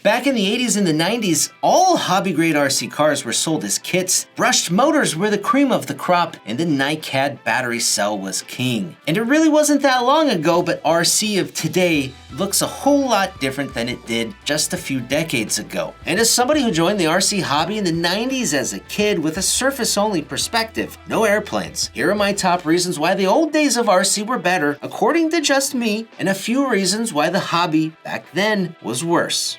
Back in the 80s and the 90s, all hobby-grade RC cars were sold as kits, brushed motors were the cream of the crop, and the NiCad battery cell was king. And it really wasn't that long ago, but RC of today looks a whole lot different than it did just a few decades ago. And as somebody who joined the RC hobby in the 90s as a kid with a surface-only perspective, no airplanes, here are my top reasons why the old days of RC were better, according to just me, and a few reasons why the hobby back then was worse.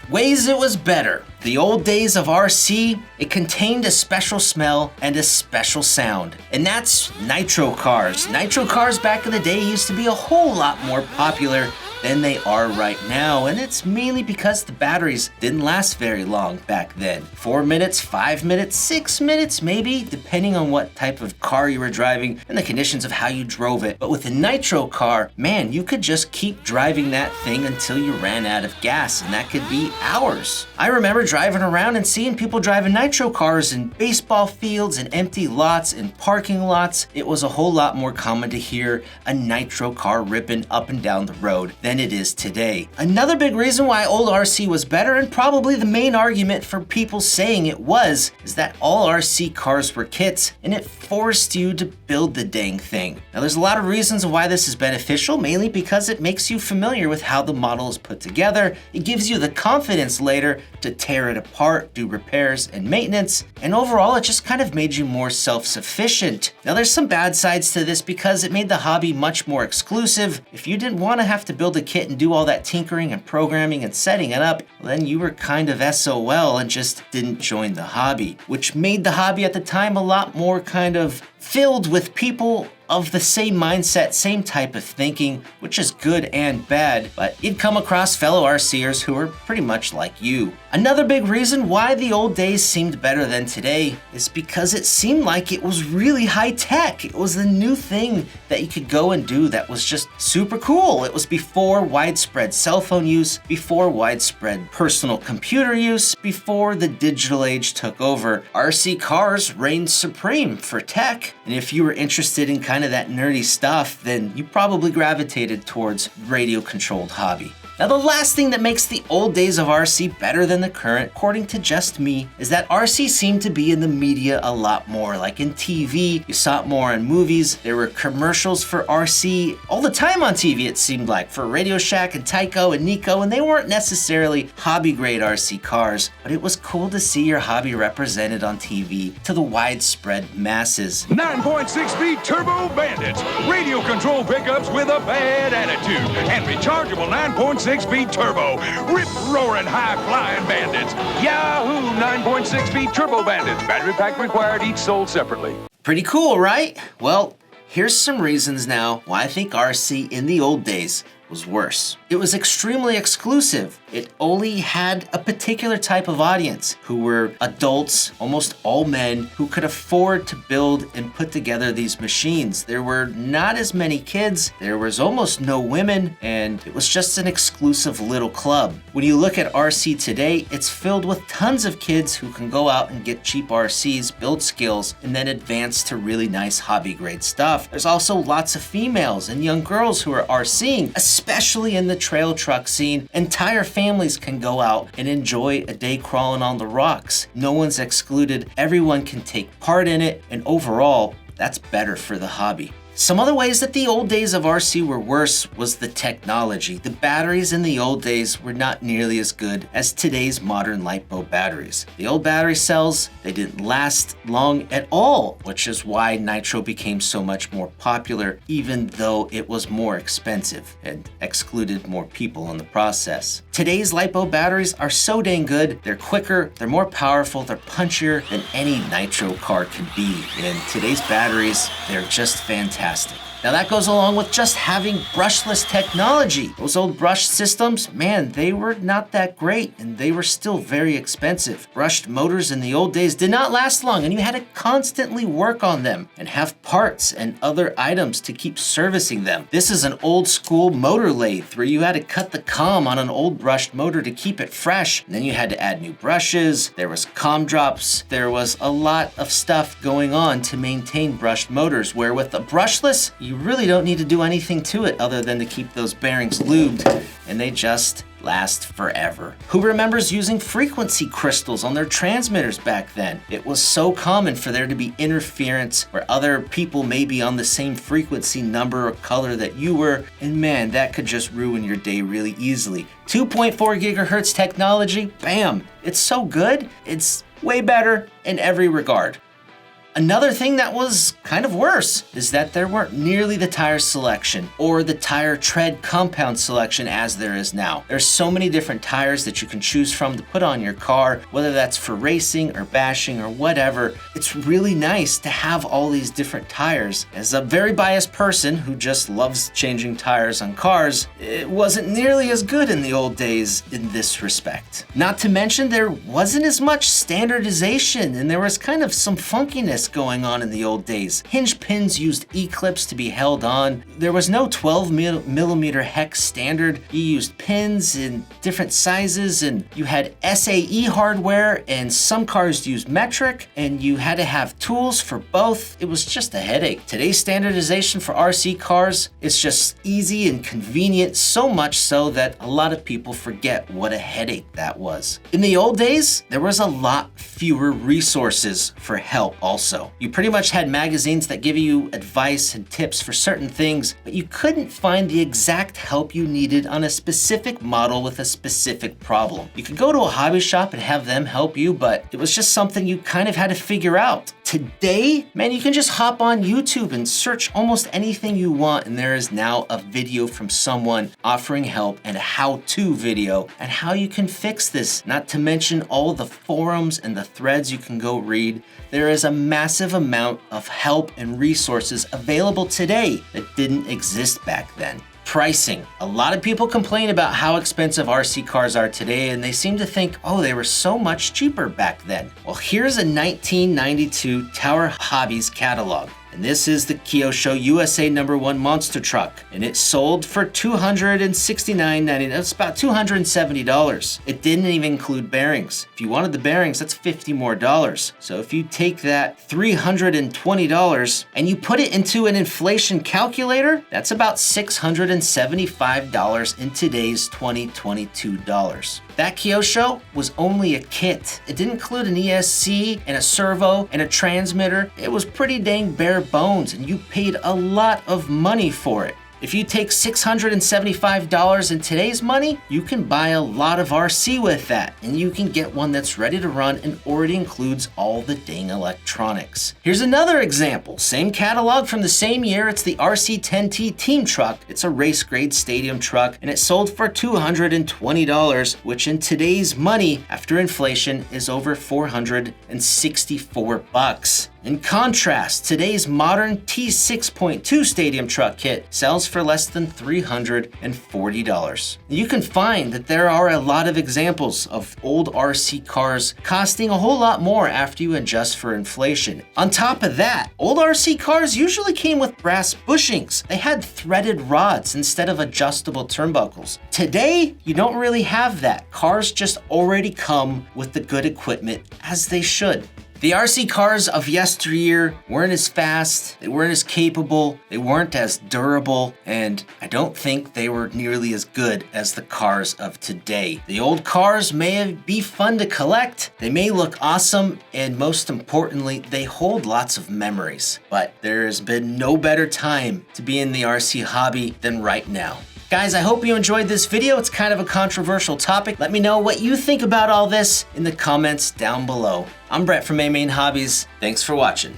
Ways it was better. The old days of RC, it contained a special smell and a special sound, and that's Nitro Cars. Nitro Cars back in the day used to be a whole lot more popular than they are right now, and it's mainly because the batteries didn't last very long back then. 4 minutes, 5 minutes, 6 minutes maybe, depending on what type of car you were driving and the conditions of how you drove it. But with a Nitro car, man, you could just keep driving that thing until you ran out of gas, and that could be hours. I remember driving around and seeing people driving Nitro Cars in baseball fields and empty lots and parking lots. It was a whole lot more common to hear a Nitro car ripping up and down the road than it is today. Another big reason why old RC was better, and probably the main argument for people saying it was, is that all RC cars were kits and it forced you to build the dang thing. Now there's a lot of reasons why this is beneficial, mainly because it makes you familiar with how the model is put together. It gives you the confidence later to tear it apart, do repairs and maintenance, and overall it just kind of made you more self-sufficient. Now there's some bad sides to this because it made the hobby much more exclusive. If you didn't want to have to build a kit and do all that tinkering and programming and setting it up, well, then you were kind of SOL and just didn't join the hobby, which made the hobby at the time a lot more kind of filled with people of the same mindset, same type of thinking, which is good and bad, but you'd come across fellow RCers who are pretty much like you. Another big reason why the old days seemed better than today is because it seemed like it was really high tech. It was the new thing that you could go and do that was just super cool. It was before widespread cell phone use, before widespread personal computer use, before the digital age took over. RC cars reigned supreme for tech, and if you were interested in kind of that nerdy stuff, then you probably gravitated towards radio-controlled hobby. Now the last thing that makes the old days of RC better than the current, according to just me, is that RC seemed to be in the media a lot more. Like in TV, you saw it more in movies. There were commercials for RC all the time on TV, it seemed like, for Radio Shack and Tyco and Nico, and they weren't necessarily hobby-grade RC cars, but it was cool to see your hobby represented on TV to the widespread masses. 9.6-speed turbo bandits, radio control pickups with a bad attitude, and rechargeable 9.6-speed turbo, rip-roaring high-flying bandits. Yahoo! 9.6-speed turbo bandits, battery pack required, each sold separately. Pretty cool, right? Well, here's some reasons now why I think RC in the old days was worse. It was extremely exclusive. It only had a particular type of audience who were adults, almost all men, who could afford to build and put together these machines. There were not as many kids, there was almost no women, and it was just an exclusive little club. When you look at RC today, it's filled with tons of kids who can go out and get cheap RCs, build skills, and then advance to really nice hobby grade stuff. There's also lots of females and young girls who are RCing, especially in the trail truck scene. Entire families can go out and enjoy a day crawling on the rocks. No one's excluded, everyone can take part in it, and overall, that's better for the hobby. Some other ways that the old days of RC were worse was the technology. The batteries in the old days were not nearly as good as today's modern LiPo batteries. The old battery cells, they didn't last long at all, which is why Nitro became so much more popular, even though it was more expensive and excluded more people in the process. Today's LiPo batteries are so dang good, they're quicker, they're more powerful, they're punchier than any Nitro car can be. And today's batteries, they're just fantastic. Now that goes along with just having brushless technology. Those old brush systems, man, they were not that great and they were still very expensive. Brushed motors in the old days did not last long and you had to constantly work on them and have parts and other items to keep servicing them. This is an old school motor lathe where you had to cut the com on an old brushed motor to keep it fresh. And then you had to add new brushes, there was com drops, there was a lot of stuff going on to maintain brushed motors, where with the brushless, you you really don't need to do anything to it other than to keep those bearings lubed, and they just last forever. Who remembers using frequency crystals on their transmitters back then? It was so common for there to be interference where other people may be on the same frequency number or color that you were, and man, that could just ruin your day really easily. 2.4 gigahertz technology, bam, it's so good, it's way better in every regard. Another thing that was kind of worse is that there weren't nearly the tire selection or the tire tread compound selection as there is now. There's so many different tires that you can choose from to put on your car, whether that's for racing or bashing or whatever. It's really nice to have all these different tires. As a very biased person who just loves changing tires on cars, it wasn't nearly as good in the old days in this respect. Not to mention there wasn't as much standardization, and there was kind of some funkiness going on in the old days. Hinge pins used E-clips to be held on. There was no 12 millimeter hex standard. You used pins in different sizes, and you had SAE hardware, and some cars used metric, and you had to have tools for both. It was just a headache. Today's standardization for RC cars is just easy and convenient, so much so that a lot of people forget what a headache that was. In the old days, there was a lot fewer resources for help also. You pretty much had magazines that give you advice and tips for certain things, but you couldn't find the exact help you needed on a specific model with a specific problem. You could go to a hobby shop and have them help you, but it was just something you kind of had to figure out. Today, man, you can just hop on YouTube and search almost anything you want, and there is now a video from someone offering help and a how-to video and how you can fix this. Not to mention all the forums and the threads you can go read. There is a massive amount of help and resources available today that didn't exist back then. Pricing. A lot of people complain about how expensive RC cars are today, and they seem to think, oh, they were so much cheaper back then. Well, here's a 1992 Tower Hobbies catalog. And this is the Kyosho USA #1 monster truck, and it sold for $269.99. That's about $270. It didn't even include bearings. If you wanted the bearings, that's $50 more. So if you take that $320 and you put it into an inflation calculator, that's about $675 in today's 2022 dollars. That Kyosho was only a kit. It didn't include an ESC and a servo and a transmitter. It was pretty dang bare bones, and you paid a lot of money for it. If you take $675 in today's money, you can buy a lot of RC with that, and you can get one that's ready to run and already includes all the dang electronics. Here's another example. Same catalog from the same year. It's the RC10T team truck. It's a race grade stadium truck, and it sold for $220, which in today's money, after inflation, is over $464. In contrast, today's modern T6.2 stadium truck kit sells for less than $340. You can find that there are a lot of examples of old RC cars costing a whole lot more after you adjust for inflation. On top of that, old RC cars usually came with brass bushings. They had threaded rods instead of adjustable turnbuckles. Today, you don't really have that. Cars just already come with the good equipment as they should. The RC cars of yesteryear weren't as fast, they weren't as capable, they weren't as durable, and I don't think they were nearly as good as the cars of today. The old cars may be fun to collect, they may look awesome, and most importantly, they hold lots of memories. But there has been no better time to be in the RC hobby than right now. Guys, I hope you enjoyed this video. It's kind of a controversial topic. Let me know what you think about all this in the comments down below. I'm Brett from AMain Hobbies. Thanks for watching.